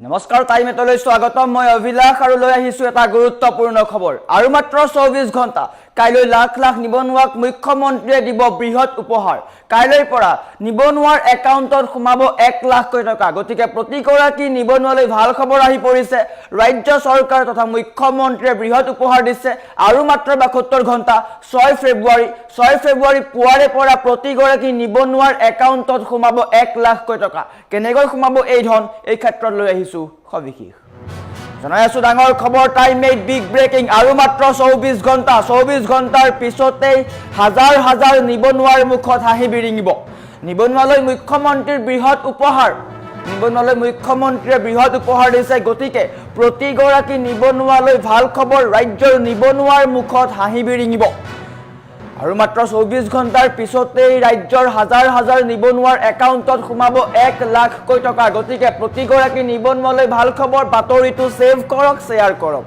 নমস্কাৰ টাইমেটলৈ স্বাগতম মই অভিলাষ আৰু লৈ আহিছো এটা গুৰুত্বপূৰ্ণ খবৰ আৰু মাত্ৰ 24 ঘণ্টা কাইলৈ লাখ লাখ নিবনুৱাক মুখ্যমন্ত্ৰীয়ে দিব বৃহৎ উপহাৰ কাইলৈৰ পৰা নিবনুৱাৰ একাউণ্টত সোমাব 1 লাখ কোটি টকা গতিকে প্ৰতিগৰাকী নিবনুৱালৈ ভাল খবৰ আহি পৰিছে ৰাজ্য চৰকাৰ তথা মুখ্যমন্ত্ৰীয়ে বৃহৎ উপহাৰ দিছে আৰু মাত্ৰ 72 ঘণ্টা 6 ফেব্ৰুৱাৰী পুৱাৰে পৰা প্ৰতিগৰাকী নিবনুৱাৰ একাউণ্টত সোমাব 1 লাখ কোটি টকা কেনেকৈ সোমাব এই ধন এই ক্ষেত্ৰত লৈ আহিছো সবিশেষ জনাই আছো ডাঙৰ খবৰ টাইম মেড বিগ ব্ৰেকিং আৰু মাত্ৰ 24 ঘণ্টাৰ পিছতেই হাজাৰ নিবনুৱাৰ মুখত হাঁহি বিৰিঙিব নিবনুৱালৈ মুখ্যমন্ত্ৰীৰ বৃহৎ উপহাৰ দিছে গতিকে প্ৰতিগৰাকী নিবনুৱালৈ ভাল খবৰ ৰাজ্যৰ নিবনুৱাৰ মুখত হাঁহি বিৰিঙিব আৰু মাত্ৰ 24 ঘণ্টাৰ পিছতেই ৰাজ্যৰ হাজাৰ নিবনুৱাৰ একাউণ্টত সোমাব 1 লাখ কোটি টকা গতিকে প্ৰতিগৰাকী নিবনুৱালৈ ভাল খবৰ বাতৰিটো সেভ কৰক শেয়াৰ কৰক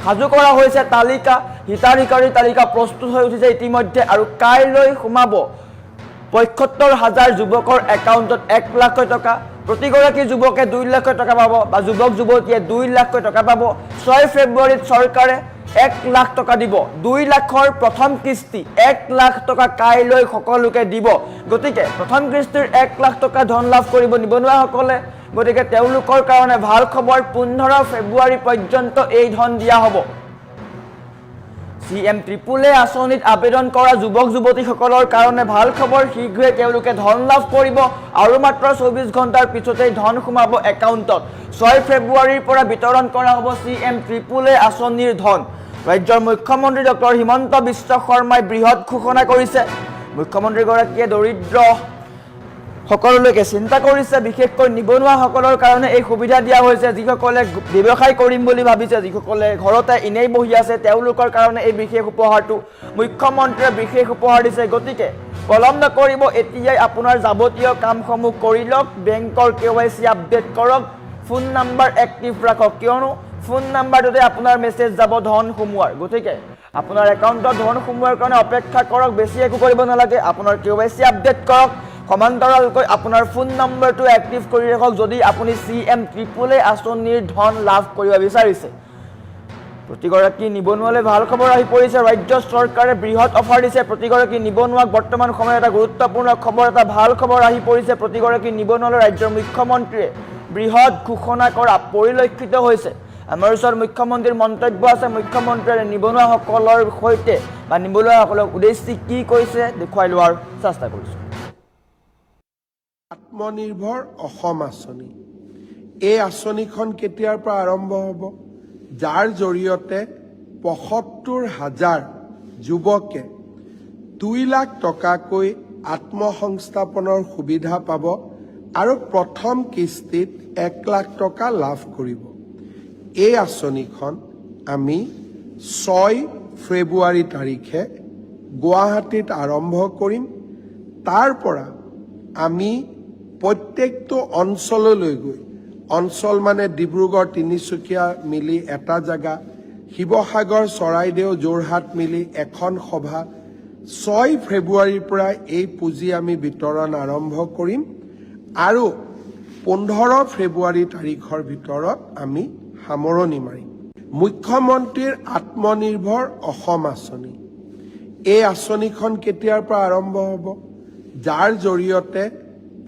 সাজু কৰা হৈছে তালিকা হিতাধিকাৰী তালিকা প্ৰস্তুত হৈ উঠিছে ইতিমধ্যে আৰু কাইলৈ সোমাব ৭৫,০০০ যুৱকৰ একাউণ্টত 1 লাখ কোটি টকা প্ৰতিগৰাকী যুৱকে 2 লাখ কোটি টকা পাব বা যুৱক যুৱতীয়ে 2 লাখ কোটি টকা পাব 6 ফেব্ৰুৱাৰীত চৰকাৰে 1 লাখ টকা দিব 2 লাখৰ প্ৰথম কিস্তি 1 লাখ টকা কাইলৈ সকলোকে দিব গতিকে প্ৰথম কিস্তিৰ 1 লাখ টকা ধন লাভ কৰিব নিবনুৱাসকলে গতিকে তেওঁলোকৰ কাৰণে ভাল খবৰ 15 ফেব্ৰুৱাৰী পৰ্যন্ত এই ধন দিয়া হ'ব CM ট্ৰিপল এ আঁচনিত আবেদন কৰা যুৱক যুৱতীসকলৰ কাৰণে ভাল খবৰ শীঘ্ৰে তেওঁলোকে ধন লাভ কৰিব আৰু মাত্ৰ 24 ঘণ্টাৰ পিছতেই ধন সোমাব একাউণ্টত 6 ফেব্ৰুৱাৰীৰ পৰা বিতৰণ কৰা হ'ব CM ট্ৰিপল এ আঁচনিৰ ধন ৰাজ্যৰ মুখ্যমন্ত্ৰী ডক্টৰ হিমন্ত বিশ্ব শৰ্মাই বৃহৎ ঘোষণা কৰিছে মুখ্যমন্ত্ৰীগৰাকীয়ে দৰিদ্ৰ সকলোলৈকে চিন্তা কৰিছে বিশেষকৈ নিবনুৱাসকলৰ কাৰণে এই সুবিধা দিয়া হৈছে যিসকলে ব্যৱসায় কৰিম বুলি ভাবিছে যিসকলে ঘৰতে ইনেই বহি আছে তেওঁলোকৰ কাৰণে এই বিশেষ উপহাৰটো মুখ্যমন্ত্ৰীয়ে বিশেষ উপহাৰ দিছে গতিকে পলম নকৰিব এতিয়াই আপোনাৰ যাৱতীয় কামসমূহ কৰি লওক বেংকৰ KYC আপডেট কৰক ফোন নম্বৰ এক্টিভ ৰাখক কিয়নো ফোন নম্বৰটোতে আপোনাৰ মেছেজ যাব ধন সোমোৱাৰ গতিকে আপোনাৰ একাউণ্টত ধন সোমোৱাৰ কাৰণে অপেক্ষা কৰক বেছি একো কৰিব নালাগে আপোনাৰ KYC আপডেট কৰক সমান্তৰালকৈ আপোনাৰ ফোন নম্বৰটো এক্টিভ কৰি ৰাখক যদি আপুনি CM ট্ৰিপল এ আঁচনিৰ ধন লাভ কৰিব বিচাৰিছে প্ৰতিগৰাকী নিবনুৱালৈ ভাল খবৰ আহি পৰিছে ৰাজ্য চৰকাৰে বৃহৎ অফাৰ দিছে প্ৰতিগৰাকী নিবনুৱাক বৰ্তমান সময়ত এটা গুৰুত্বপূৰ্ণ খবৰ এটা ভাল খবৰ আহি পৰিছে প্ৰতিগৰাকী নিবনুৱালৈ ৰাজ্যৰ মুখ্যমন্ত্ৰীয়ে বৃহৎ ঘোষণা কৰা পৰিলক্ষিত হৈছে আমাৰ ওচৰত মুখ্যমন্ত্ৰীৰ মন্তব্য আছে মুখ্যমন্ত্ৰীয়ে নিবনুৱাসকলৰ সৈতে বা নিবনুৱাসকলক উদ্দেশ্যি কি কৈছে দেখুৱাই লোৱাৰ চেষ্টা কৰিছো আত্মনিৰ্ভৰ অসম আঁচনি এই আঁচনিখন কেতিয়াৰ পৰা আৰম্ভ হ'ব যাৰ জৰিয়তে ৭৫,০০০ যুৱকে 2 লাখ টকাকৈ আত্মসংস্থাপনৰ সুবিধা পাব আৰু প্ৰথম কিস্তিত 1 লাখ টকা লাভ কৰিব এই আঁচনিখন আমি 6 ফেব্ৰুৱাৰী তাৰিখে গুৱাহাটীত আৰম্ভ কৰিম তাৰ পৰা আমি প্ৰত্যেকটো অঞ্চললৈ গৈ অঞ্চল মানে ডিব্ৰুগড় তিনিচুকীয়া মিলি এটা জায়গা শিৱসাগৰ চৰাইদেউ যোৰহাট মিলি এখন সভা 6 ফেব্ৰুৱাৰীৰ পৰা এই পুঁজি আমি বিতৰণ আৰম্ভ কৰিম আৰু 15 ফেব্ৰুৱাৰী তাৰিখৰ ভিতৰত আমি সামৰণি মাৰিম মুখ্যমন্ত্ৰীৰ আত্মনিৰ্ভৰ অসম আঁচনি এই আঁচনিখন কেতিয়াৰ পৰা আৰম্ভ হ'ব যাৰ জৰিয়তে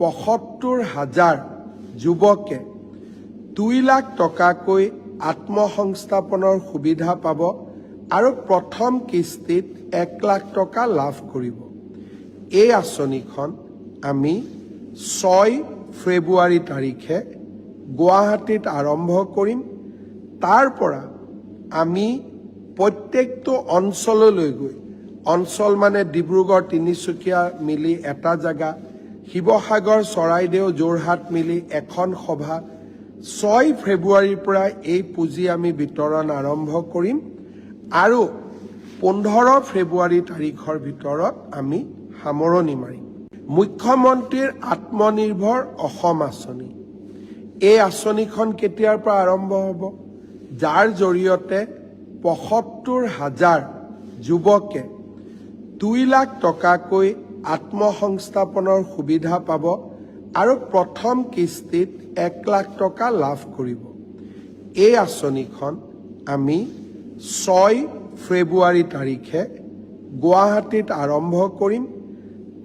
৭৫,০০০ যুৱকে 2 লাখ টকাকৈ আত্মসংস্থাপনৰ সুবিধা পাব আৰু প্ৰথম কিস্তিত 1 লাখ টকা লাভ কৰিব এই আঁচনিখন আমি 6 ফেব্ৰুৱাৰী তাৰিখে গুৱাহাটীত আৰম্ভ কৰিম তাৰ পৰা আমি প্ৰত্যেকটো অঞ্চললৈ গৈ অঞ্চল মানে ডিব্ৰুগড় তিনিচুকীয়া মিলি এটা জায়গা শিৱসাগৰ চৰাইদেউ যোৰহাট মিলি এখন সভা 6 ফেব্ৰুৱাৰীৰ পৰা এই পুঁজি আমি বিতৰণ আৰম্ভ কৰিম আৰু 15 ফেব্ৰুৱাৰী তাৰিখৰ ভিতৰত আমি সামৰণি মাৰিম মুখ্যমন্ত্ৰীৰ আত্মনিৰ্ভৰ অসম আঁচনি এই আঁচনিখন কেতিয়াৰ পৰা আৰম্ভ হ'ব যাৰ জৰিয়তে ৭৫,০০০ যুৱকে 2 লাখ টকাকৈ আত্মসংস্থাপনৰ সুবিধা পাব আৰু প্ৰথম কিস্তিত 1 লাখ টকা লাভ কৰিব। এই আঁচনিখন আমি 6 ফেব্ৰুৱাৰী তাৰিখে গুৱাহাটীত আৰম্ভ কৰিম।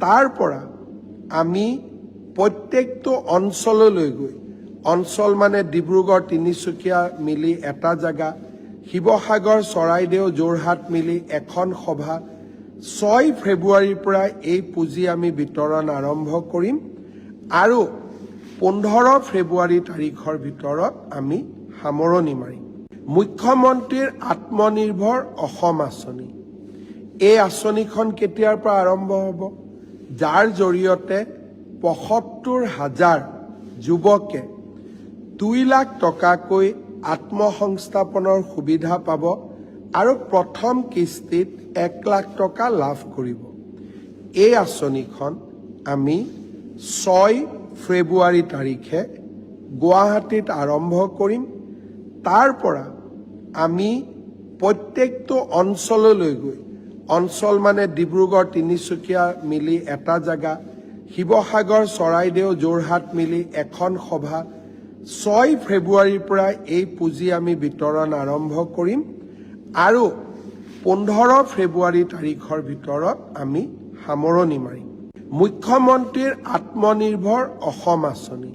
তাৰ পৰা আমি প্ৰত্যেকটো অঞ্চললৈ গৈ, অঞ্চল মানে ডিব্ৰুগড় তিনিচুকীয়া মিলি এটা জেগা, শিৱসাগৰ চৰাইদেউ যোৰহাট মিলি এখন সভা, 6 ফেব্ৰুৱাৰীৰ পৰা এই পুঁজি আমি বিতৰণ আৰম্ভ কৰিম আৰু 15 ফেব্ৰুৱাৰী তাৰিখৰ ভিতৰত আমি সামৰণি মাৰিম। মুখ্যমন্ত্ৰীৰ আত্মনিৰ্ভৰ অসম আঁচনি, এই আঁচনিখন কেতিয়াৰ পৰা আৰম্ভ হ'ব? যাৰ জৰিয়তে ৭৫,০০০ যুৱকে 2 লাখ টকাকৈ আত্মসংস্থাপনৰ সুবিধা পাব আৰু প্ৰথম কিস্তিত 1 লাখ টকা লাভ কৰিব। এই আঁচনিখন আমি 6 ফেব্ৰুৱাৰী তাৰিখে গুৱাহাটীত আৰম্ভ কৰিম। তাৰ পৰা আমি প্ৰত্যেকটো অঞ্চললৈ গৈ, অঞ্চল মানে ডিব্ৰুগড় তিনিচুকীয়া মিলি এটা জেগা, শিৱসাগৰ চৰাইদেউ যোৰহাট মিলি এখন সভা, 6 ফেব্ৰুৱাৰীৰ পৰা এই পুঁজি আমি বিতৰণ আৰম্ভ কৰিম আৰু 15 ফেব্ৰুৱাৰী তাৰিখৰ ভিতৰত আমি সামৰণি মাৰিম। মুখ্যমন্ত্ৰীৰ আত্মনিৰ্ভৰ অসম আঁচনি,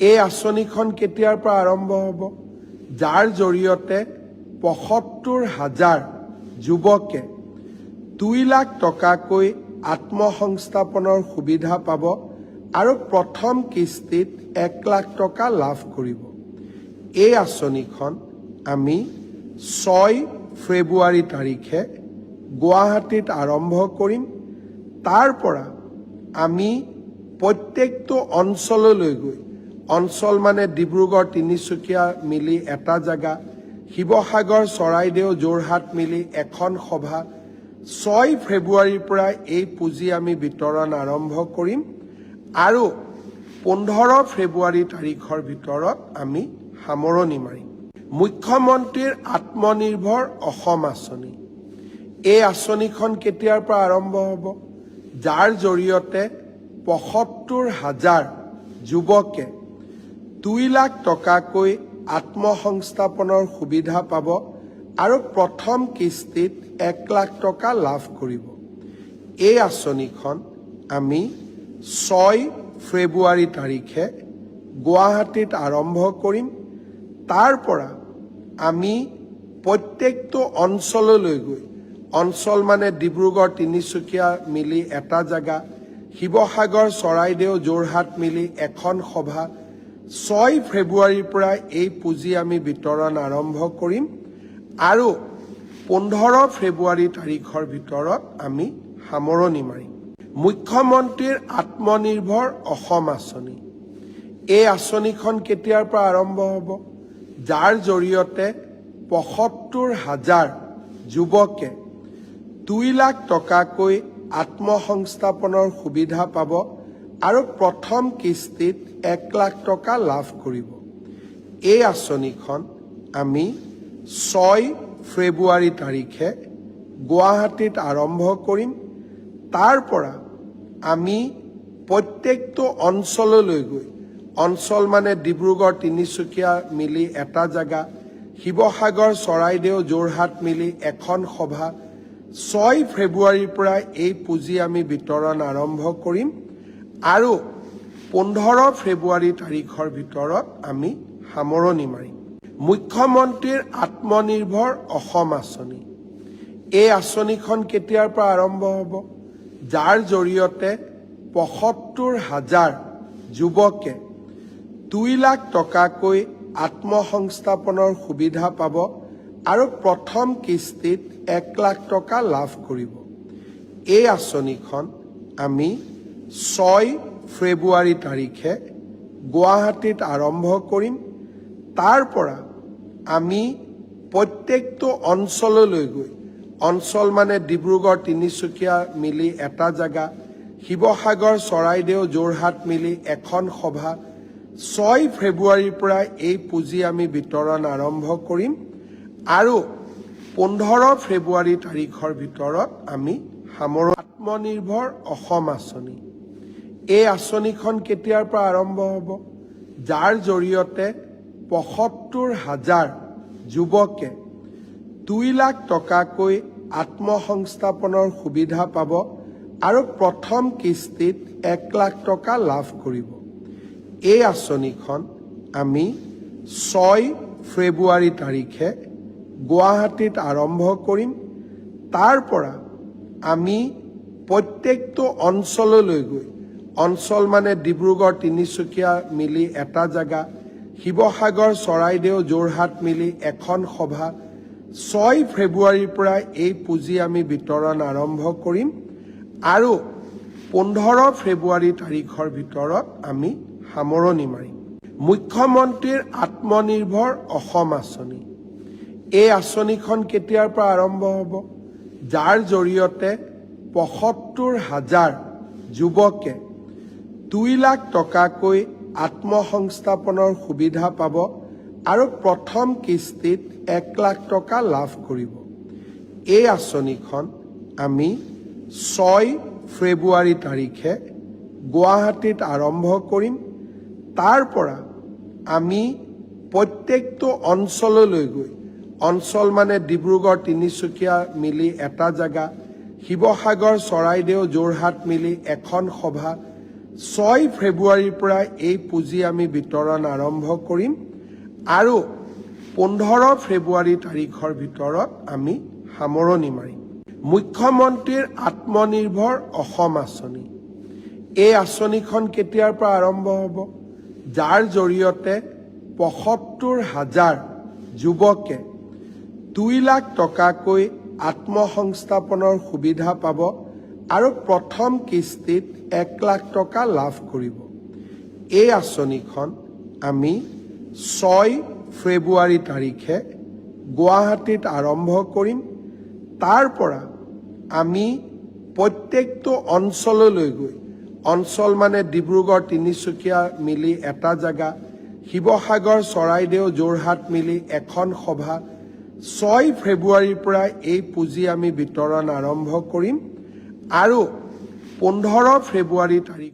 এই আঁচনিখন কেতিয়াৰ পৰা আৰম্ভ হ'ব? যাৰ জৰিয়তে ৭৫,০০০ যুৱকে 2 লাখ টকাকৈ আত্মসংস্থাপনৰ সুবিধা পাব আৰু প্ৰথম কিস্তিত 1 লাখ টকা লাভ কৰিব। এই আঁচনিখন আমি 6 ফেব্ৰুৱাৰী তাৰিখে গুৱাহাটীত আৰম্ভ কৰিম। তাৰ পৰা আমি প্ৰত্যেকটো অঞ্চললৈ গৈ, অঞ্চল মানে ডিব্ৰুগড় তিনিচুকীয়া মিলি এটা জেগা, শিৱসাগৰ চৰাইদেউ যোৰহাট মিলি এখন সভা, 6 ফেব্ৰুৱাৰীৰ পৰা এই পুঁজি আমি বিতৰণ আৰম্ভ কৰিম আৰু 15 ফেব্ৰুৱাৰী তাৰিখৰ ভিতৰত আমি সামৰণি মাৰিম। মুখ্যমন্ত্ৰীৰ আত্মনিৰ্ভৰ অসম আঁচনি, এই আঁচনিখন কেতিয়াৰ পৰা আৰম্ভ হ'ব? যাৰ জৰিয়তে ৭৫,০০০ যুৱকে 2 লাখ টকাকৈ আত্মসংস্থাপনৰ সুবিধা পাব আৰু প্ৰথম কিস্তিত 1 লাখ টকা লাভ কৰিব। এই আঁচনিখন আমি 6 ফেব্ৰুৱাৰী তাৰিখে গুৱাহাটীত আৰম্ভ কৰিম। তাৰ পৰা আমি প্ৰত্যেকটো অঞ্চললৈ গৈ, অঞ্চল মানে ডিব্ৰুগড় তিনিচুকীয়া মিলি এটা জেগা, শিৱসাগৰ চৰাইদেউ যোৰহাট মিলি এখন সভা, 6 ফেব্ৰুৱাৰীৰ পৰা এই পুঁজি আমি বিতৰণ আৰম্ভ কৰিম আৰু 15 ফেব্ৰুৱাৰী তাৰিখৰ ভিতৰত আমি সামৰণি মাৰিম। মুখ্যমন্ত্ৰীৰ আত্মনিৰ্ভৰ অসম আঁচনি, এই আঁচনিখন কেতিয়াৰ পৰা আৰম্ভ হ'ব? যাৰ জৰিয়তে ৭৫,০০০ যুৱকে 2 লাখ টকাকৈ আত্মসংস্থাপনৰ সুবিধা পাব আৰু প্ৰথম কিস্তিত 1 লাখ টকা লাভ কৰিব। এই আঁচনিখন আমি 6 ফেব্ৰুৱাৰী তাৰিখে গুৱাহাটীত আৰম্ভ কৰিম। তাৰ পৰা আমি প্ৰত্যেকটো অঞ্চললৈ গৈ, অঞ্চল মানে ডিব্ৰুগড় তিনিচুকীয়া মিলি এটা জেগা, শিৱসাগৰ চৰাইদেউ যোৰহাট মিলি এখন সভা, 6 ফেব্ৰুৱাৰীৰ পৰা এই পুঁজি আমি বিতৰণ আৰম্ভ কৰিম আৰু 15 ফেব্ৰুৱাৰী তাৰিখৰ ভিতৰত আমি সামৰণি মাৰিম। মুখ্যমন্ত্ৰীৰ আত্মনিৰ্ভৰ অসম আঁচনি, এই আঁচনিখন কেতিয়াৰ পৰা আৰম্ভ হ'ব? যাৰ জৰিয়তে ৭৫,০০০ যুৱকে 2 লাখ টকাকৈ আত্মসংস্থাপনৰ সুবিধা পাব আৰু প্ৰথম কিস্তিত 1 লাখ টকা লাভ কৰিব। এই আঁচনিখন আমি 6 ফেব্ৰুৱাৰী তাৰিখে গুৱাহাটীত আৰম্ভ কৰিম। তাৰ পৰা আমি প্ৰত্যেকটো অঞ্চললৈ গৈ, অঞ্চল মানে ডিব্ৰুগড় তিনিচুকীয়া মিলি এটা জেগা, শিৱসাগৰ চৰাইদেউ যোৰহাট মিলি এখন সভা, 6 ফেব্ৰুৱাৰীৰ পৰা এই পুঁজি আমি বিতৰণ আৰম্ভ কৰিম আৰু 15 ফেব্ৰুৱাৰী তাৰিখৰ ভিতৰত আমি সামৰণি। আত্মনিৰ্ভৰ অসম আঁচনি, এই আঁচনিখন কেতিয়াৰ পৰা আৰম্ভ হ'ব? যাৰ জৰিয়তে ৭৫,০০০ যুৱকে ২ লাখ টকাকৈ আত্মসংস্থাপনৰ সুবিধা পাব আৰু প্ৰথম কিস্তিত ১ লাখ টকা লাভ কৰিব। এই আঁচনিখন আমি ৬ ফেব্ৰুৱাৰী তাৰিখে গুৱাহাটীত আৰম্ভ কৰিম। তাৰ পৰা আমি প্ৰত্যেকটো অঞ্চললৈ গৈ, অঞ্চল মানে ডিব্ৰুগড় তিনিচুকীয়া মিলি এটা জেগা, শিৱসাগৰ চৰাইদেউ যোৰহাট মিলি এখন সভা, ৬ ফেব্ৰুৱাৰীৰ পৰা এই পুঁজি আমি বিতৰণ আৰম্ভ কৰিম আৰু ১৫ ফেব্ৰুৱাৰী তাৰিখৰ ভিতৰত আমি সামৰণি মাৰিম। মুখ্যমন্ত্ৰীৰ আত্মনিৰ্ভৰ অসম আঁচনি, এই আঁচনিখন কেতিয়াৰ পৰা আৰম্ভ হ'ব? যাৰ জৰিয়তে ৭৫,০০০ যুৱকে ২ লাখ টকাকৈ আত্মসংস্থাপনৰ সুবিধা পাব আৰু প্ৰথম কিস্তিত ১ লাখ টকা লাভ কৰিব। এই আঁচনিখন আমি ৬ ফেব্ৰুৱাৰী তাৰিখে গুৱাহাটীত আৰম্ভ কৰিম। তাৰ পৰা আমি প্ৰত্যেকটো অঞ্চললৈ গৈ, অঞ্চল মানে ডিব্ৰুগড় তিনিচুকীয়া মিলি এটা জেগা, শিৱসাগৰ চৰাইদেউ যোৰহাট মিলি এখন সভা, ৬ ফেব্ৰুৱাৰীৰ পৰা এই পুঁজি আমি বিতৰণ আৰম্ভ কৰিম আৰু ১৫ ফেব্ৰুৱাৰী তাৰিখৰ ভিতৰত আমি সামৰণি মাৰিম। মুখ্যমন্ত্ৰীৰ আত্মনিৰ্ভৰ অসম আঁচনি, এই আঁচনিখন কেতিয়াৰ পৰা আৰম্ভ হ'ব? যাৰ জৰিয়তে ৭৫,০০০ যুৱকে ২ লাখ টকাকৈ আত্মসংস্থাপনৰ সুবিধা পাব আৰু প্ৰথম কিস্তিত ১ লাখ টকা লাভ কৰিব। এই আঁচনিখন আমি ৬ ফেব্ৰুৱাৰী তাৰিখে গুৱাহাটীত আৰম্ভ কৰিম। তাৰ পৰা আমি প্ৰত্যেকটো অঞ্চললৈ গৈ, অঞ্চল মানে ডিব্ৰুগড় তিনিচুকীয়া মিলি এটা জেগা, শিৱসাগৰ চৰাইদেউ যোৰহাট মিলি এখন সভা, ৬ ফেব্ৰুৱাৰীৰ পৰা এই পুঁজি আমি বিতৰণ আৰম্ভ কৰিম আৰু ১৫ ফেব্ৰুৱাৰী তাৰিখ